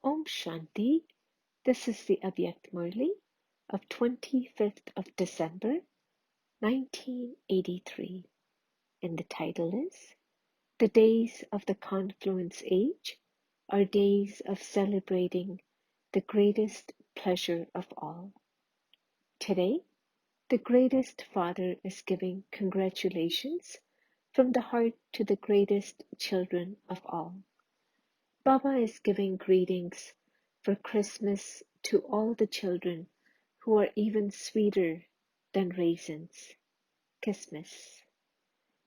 Om Shanti. This is the Avyakt Murli of 25th of December 1983, and the title is The Days of the Confluence Age are days of celebrating the greatest pleasure of all. Today, the greatest Father is giving congratulations from the heart to the greatest children of all. Baba is giving greetings for Christmas to all the children who are even sweeter than raisins, Christmas.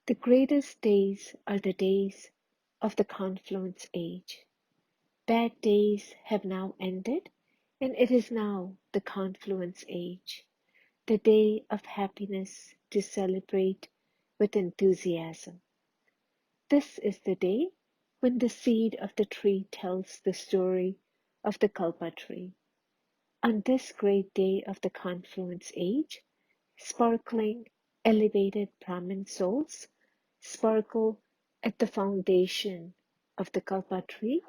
The greatest days are the days of the confluence age. Bad days have now ended, and it is now the confluence age, the day of happiness to celebrate with enthusiasm. This is the day when the seed of the tree tells the story of the Kalpa tree. On this great day of the confluence age, sparkling, elevated Brahmin souls sparkle at the foundation of the Kalpa tree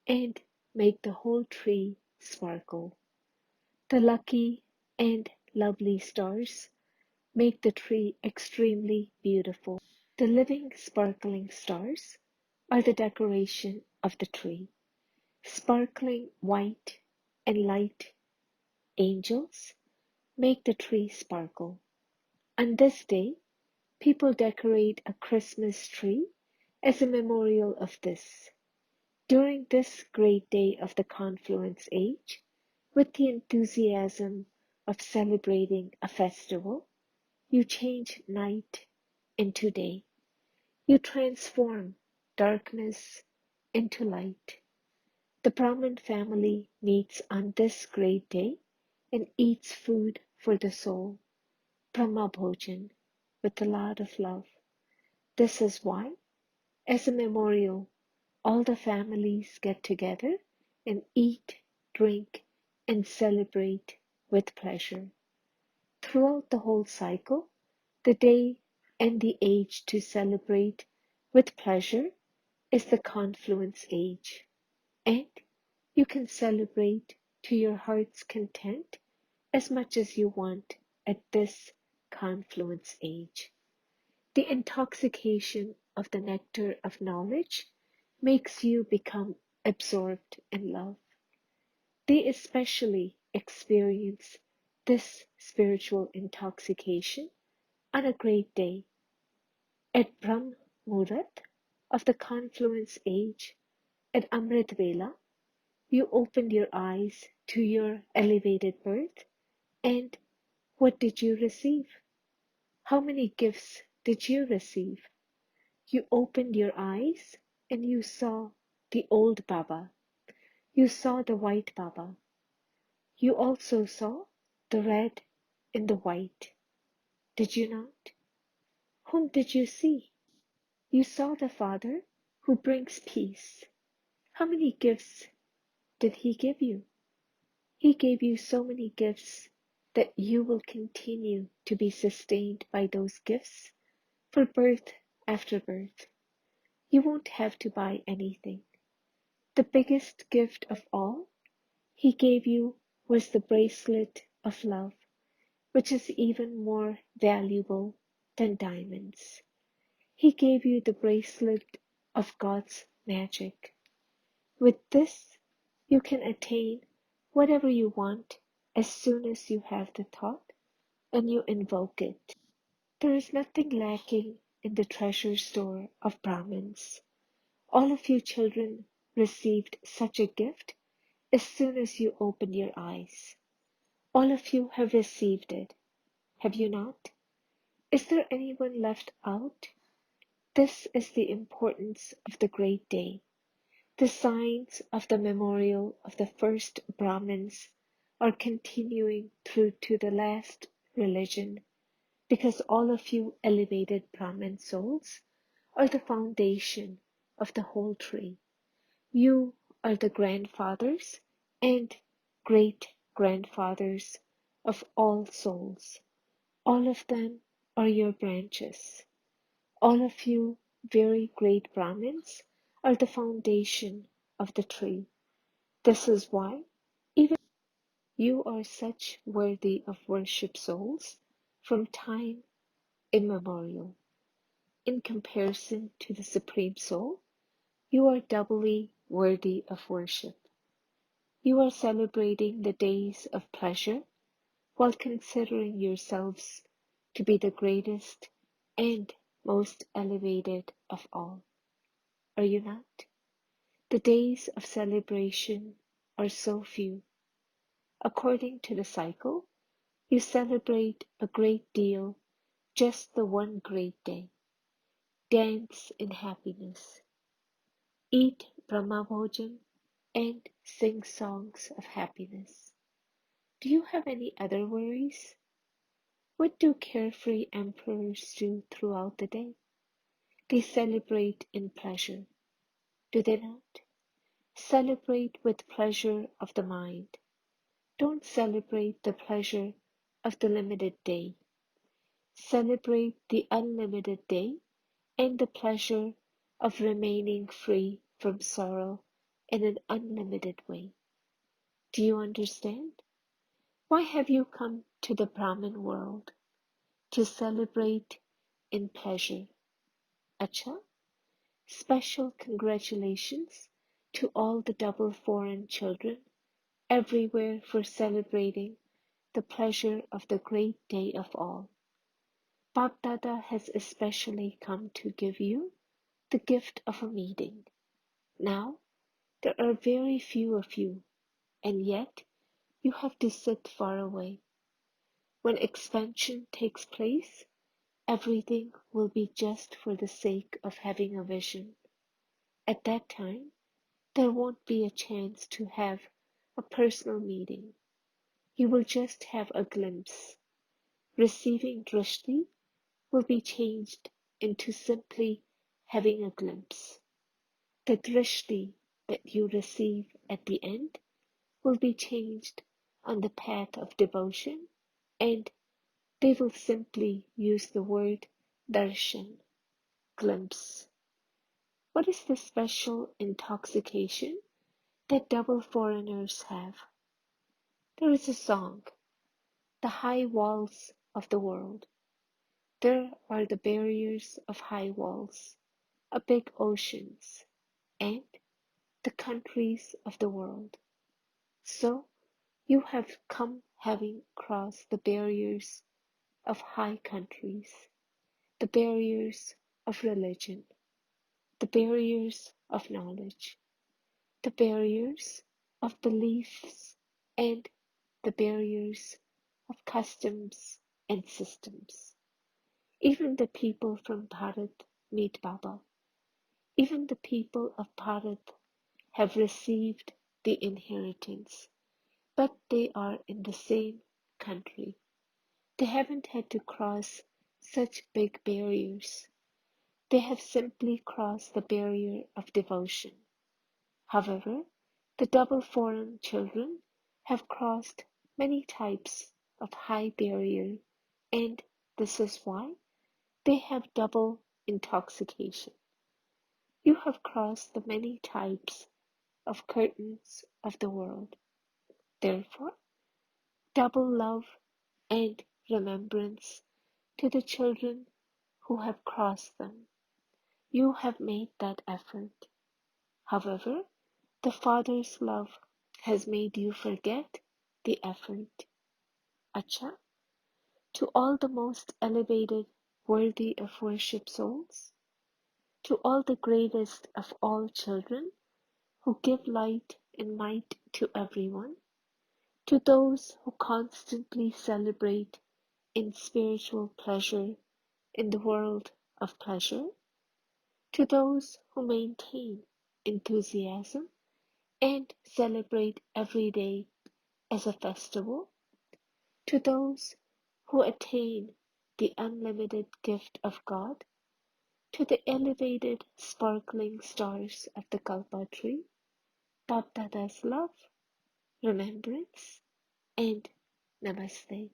and make the whole tree sparkle. The lucky and lovely stars make the tree extremely beautiful. The living sparkling stars are the decoration of the tree. Sparkling white and light angels make the tree sparkle. On this day, people decorate a Christmas tree as a memorial of this. During this great day of the confluence age, with the enthusiasm of celebrating a festival, you change night into day. You transform darkness into light. The Brahmin family meets on this great day and eats food for the soul, Brahma Bhojan, with a lot of love. This is why, as a memorial, all the families get together and eat, drink, and celebrate with pleasure. Throughout the whole cycle, the day and the age to celebrate with pleasure is the confluence age, and you can celebrate to your heart's content as much as you want at this confluence age. The intoxication of the nectar of knowledge makes you become absorbed in love. They especially experience this spiritual intoxication on a great day. At Brahm Muhurat of the confluence age, at Amrit Vela, you opened your eyes to your elevated birth, and what did you receive? How many gifts did you receive? You opened your eyes and you saw the old Baba. You saw the white Baba. You also saw the red and the white. Did you not? Whom did you see? You saw the Father who brings peace. How many gifts did He give you? He gave you so many gifts that you will continue to be sustained by those gifts for birth after birth. You won't have to buy anything. The biggest gift of all He gave you was the bracelet of love, which is even more valuable than diamonds. He gave you the bracelet of God's magic. With this, you can attain whatever you want as soon as you have the thought and you invoke it. There is nothing lacking in the treasure store of Brahmins. All of you children received such a gift as soon as you opened your eyes. All of you have received it, have you not? Is there anyone left out? This is the importance of the great day. The signs of the memorial of the first Brahmins are continuing through to the last religion, because all of you elevated Brahmin souls are the foundation of the whole tree. You are the grandfathers and great-grandfathers of all souls. All of them are your branches. All of you very great Brahmins are the foundation of the tree. This is why, even you are such worthy of worship souls from time immemorial. In comparison to the Supreme Soul, you are doubly worthy of worship. You are celebrating the days of pleasure while considering yourselves to be the greatest and most elevated of all. Are you not? The days of celebration are so few. According to the cycle, you celebrate a great deal just the one great day. Dance in happiness. Eat Brahmabhojan and sing songs of happiness. Do you have any other worries? What do carefree emperors do throughout the day? They celebrate in pleasure, do they not? Celebrate with pleasure of the mind. Don't celebrate the pleasure of the limited day. Celebrate the unlimited day and the pleasure of remaining free from sorrow in an unlimited way. Do you understand? Why have you come to the Brahmin world? To celebrate in pleasure. Acha, special congratulations to all the double foreign children everywhere for celebrating the pleasure of the great day of all. Bap Dada has especially come to give you the gift of a meeting. Now, there are very few of you, and yet you have to sit far away. When expansion takes place, everything will be just for the sake of having a vision. At that time, there won't be a chance to have a personal meeting. You will just have a glimpse. Receiving drishti will be changed into simply having a glimpse. The drishti that you receive at the end will be changed on the path of devotion, and they will simply use the word darshan, glimpse. What is the special intoxication that double foreigners have? There is a song, the high walls of the world. There are the barriers of high walls, a big oceans, and the countries of the world. So you have come having crossed the barriers of high countries, the barriers of religion, the barriers of knowledge, the barriers of beliefs, and the barriers of customs and systems. Even the people from Bharat meet Baba. Even the people of Bharat have received the inheritance, but they are in the same country. They haven't had to cross such big barriers. They have simply crossed the barrier of devotion. However, the double foreign children have crossed many types of high barrier, and this is why they have double intoxication. You have crossed the many types of curtains of the world. Therefore, double love and remembrance to the children who have crossed them. You have made that effort. However, the Father's love has made you forget the effort. Acha, to all the most elevated, worthy of worship souls, to all the greatest of all children who give light and might to everyone, to those who constantly celebrate in spiritual pleasure in the world of pleasure, to those who maintain enthusiasm and celebrate every day as a festival, to those who attain the unlimited gift of God, to the elevated sparkling stars of the Kalpa tree, Bapdada's love, remembrance, and namaste.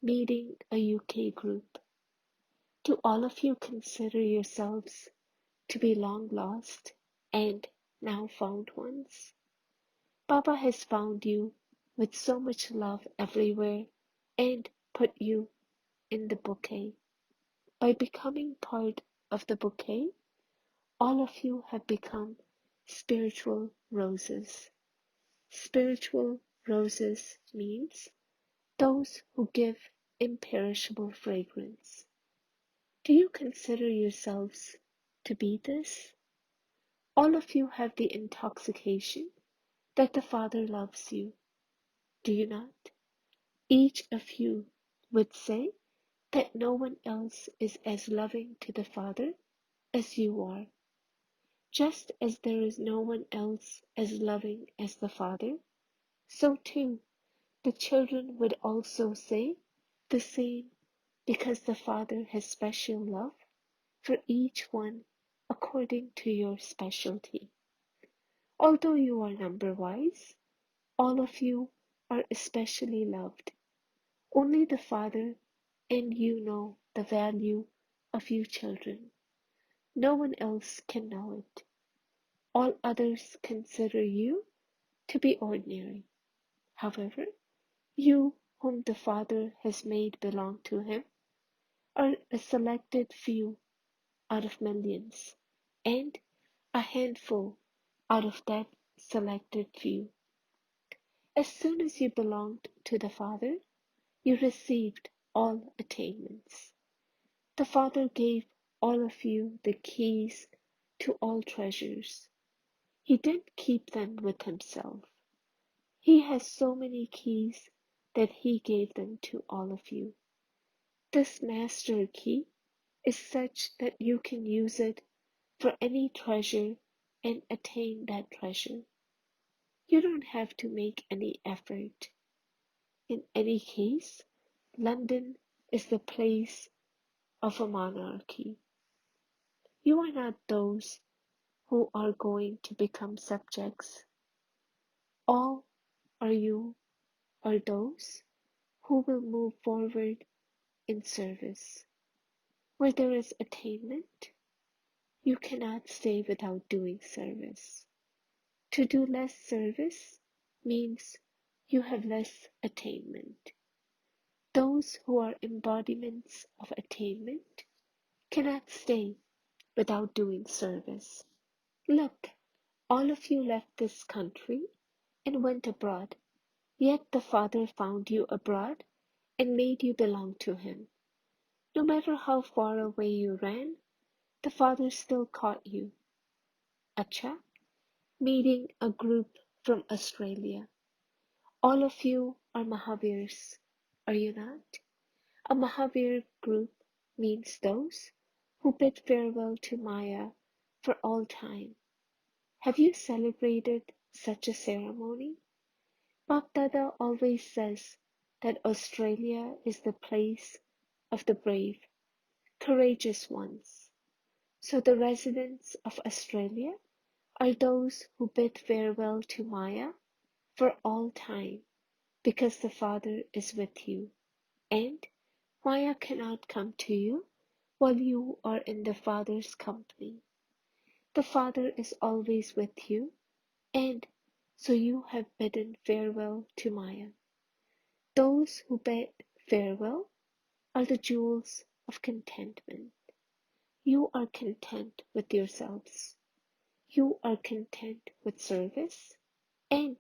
Meeting a UK group. Do all of you consider yourselves to be long lost and now found ones? Papa has found you with so much love everywhere and put you in the bouquet. By becoming part of the bouquet, all of you have become spiritual roses. Spiritual roses means those who give imperishable fragrance. Do you consider yourselves to be this? All of you have the intoxication that the Father loves you, do you not? Each of you would say that no one else is as loving to the Father as you are. Just as there is no one else as loving as the Father, so too the children would also say the same, because the Father has special love for each one according to your specialty. Although you are number-wise, all of you are especially loved. Only the Father and you know the value of you children. No one else can know it. All others consider you to be ordinary. However, you whom the Father has made belong to him are a selected few out of millions, and a handful out of that selected few. As soon as you belonged to the Father, you received all attainments. The Father gave all of you the keys to all treasures. He didn't keep them with himself. He has so many keys that he gave them to all of you. This master key is such that you can use it for any treasure and attain that treasure. You don't have to make any effort. In any case, London is the place of a monarchy. You are not those who are going to become subjects. All are you are those who will move forward in service. Where there is attainment, you cannot stay without doing service. To do less service means you have less attainment. Those who are embodiments of attainment cannot stay without doing service. Look, all of you left this country and went abroad, yet the Father found you abroad and made you belong to him. No matter how far away you ran, the Father still caught you. Acha, meeting a group from Australia. All of you are Mahavirs, are you not? A Mahavir group means those who bid farewell to Maya for all time. Have you celebrated such a ceremony? Bap Dada always says that Australia is the place of the brave, courageous ones. So the residents of Australia are those who bid farewell to Maya for all time, because the Father is with you, and Maya cannot come to you while you are in the Father's company. The Father is always with you, and so you have bidden farewell to Maya. Those who bid farewell are the jewels of contentment. You are content with yourselves. You are content with service, and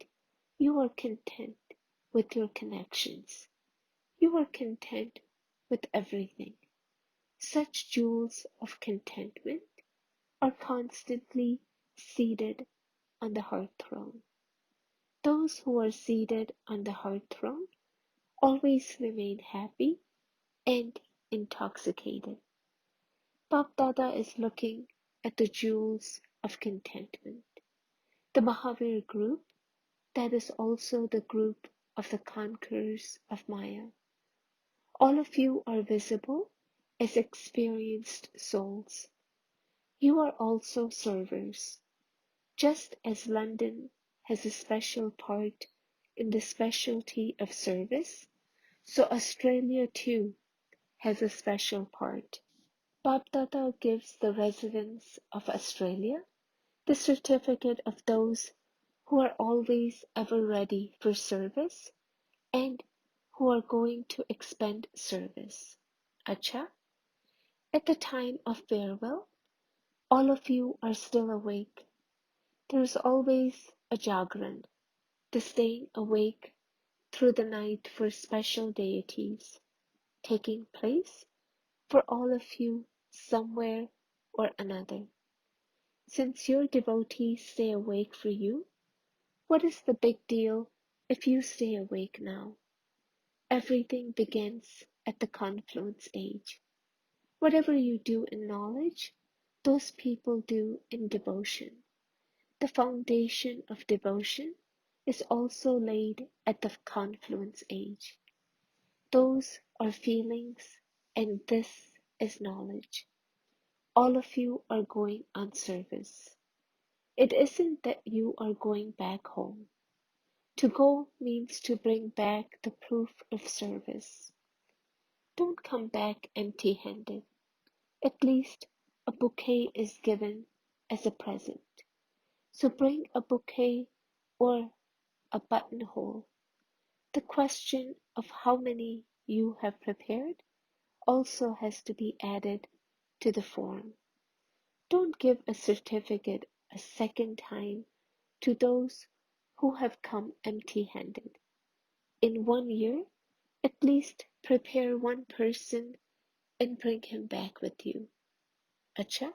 you are content with your connections. You are content with everything. Such jewels of contentment are constantly seated on the hearth throne. Those who are seated on the hearth throne always remain happy and intoxicated. Bap Dada is looking at the jewels of contentment. The Mahavir group, that is also the group of the conquerors of Maya. All of you are visible as experienced souls. You are also servers. Just as London has a special part in the specialty of service, so Australia too has a special part. Bapdata gives the residents of Australia the certificate of those who are always ever ready for service, and who are going to expend service. Acha, at the time of farewell, all of you are still awake. There is always a jagran, the staying awake through the night for special deities, taking place for all of you somewhere or another. Since your devotees stay awake for you, what is the big deal if you stay awake now? Everything begins at the confluence age. Whatever you do in knowledge, those people do in devotion. The foundation of devotion is also laid at the confluence age. Those are feelings, and this is knowledge. All of you are going on service. It isn't that you are going back home. To go means to bring back the proof of service. Don't come back empty-handed. At least a bouquet is given as a present. So bring a bouquet or a buttonhole. The question of how many you have prepared also has to be added to the form. Don't give a certificate a second time to those who have come empty-handed. In 1 year, at least prepare one person and bring him back with you. Acha,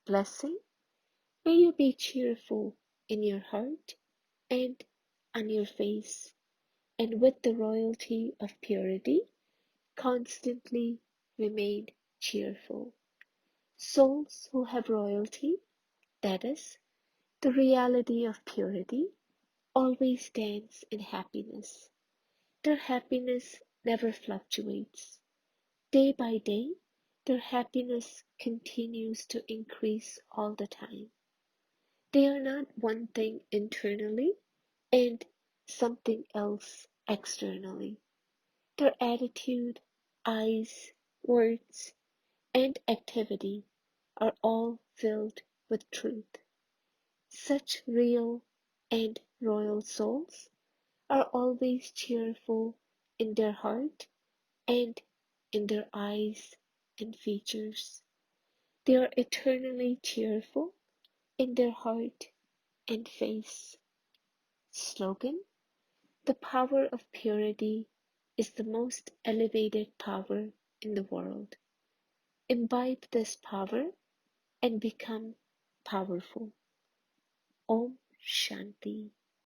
blessing, may you be cheerful in your heart and on your face, and with the royalty of purity, constantly remain cheerful. Souls who have royalty, that is, the reality of purity, always dance in happiness. Their happiness never fluctuates. Day by day, their happiness continues to increase all the time. They are not one thing internally and something else externally. Their attitude, eyes, words, and activity are all filled with truth. Such real and royal souls are always cheerful in their heart and in their eyes and features. They are eternally cheerful in their heart and face. Slogan: the power of purity is the most elevated power in the world. Imbibe this power and become powerful. Om Shanti.